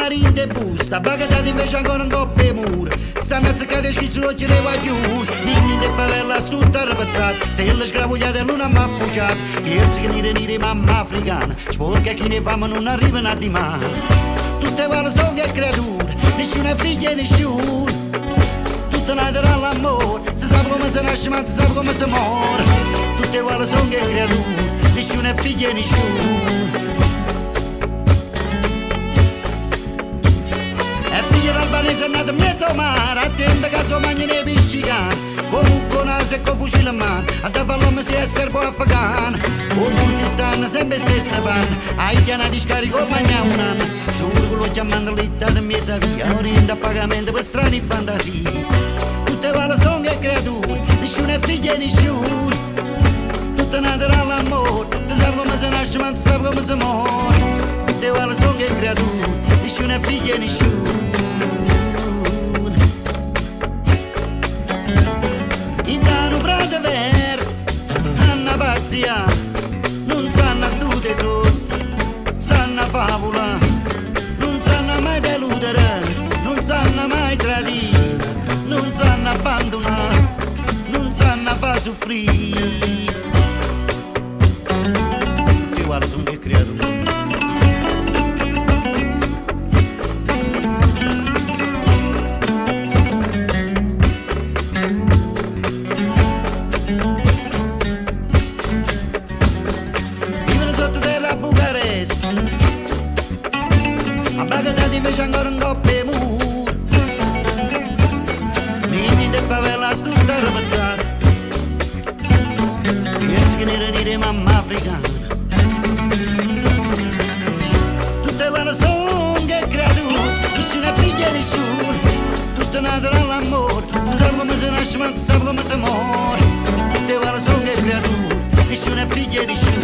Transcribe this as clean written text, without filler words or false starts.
marin de busta, bagatati invece ancora un coppia e mura. Stanno azzeccate schizzi l'occhio le guaglioni, nini de favela tutta rapazzata, stelle scravogliate e non ha pugiato, pierzi che nire mamma africana, sporca chi ne fama non arrivano a di mare. Tutte quale sono che creature, nessuna è figlia e nessuno, tutte nate all'amore, si sa come si nasce ma si sa come si muore. Tutte quale sono che creature, nessuna è figlia e nessuno. L'albanese è nato in mezzo al mare, attenta che sua magna nei piscicani, comunque naso e con fucile in mano, a da fall'uomo si è serbo afghano, o molti stanno sempre stessa panna, haitiana di scarico magna un anno, giuro che lo chiamando l'ittata in mezzo a via, orienta a pagamento per strani fantasie. Tutte quale sono che creature, nessuno è figlio e nessuno, tutte nate all'amore, si sa come si nasce ma si sa come si muore. Tutte quale sono che creature, nessuno è figlio e nessuno. Non sanno studi su, sanno favola, non sanno mai deludere, non sanno mai tradire, non sanno abbandonare, non sanno far soffrire. Ti guarda sono che creato. A Baghdad invece ancora un coppia e muro, nini de favela tutta rapazzata, pensi che ne dire mamma africana. Tutte quelle sono che creature, nessuna figlia e nessuno, tutte nate all'amore, si sa come si nasce ma si sa come si muore. Tutte quelle sono che creature, nessuna figlia e nessuno.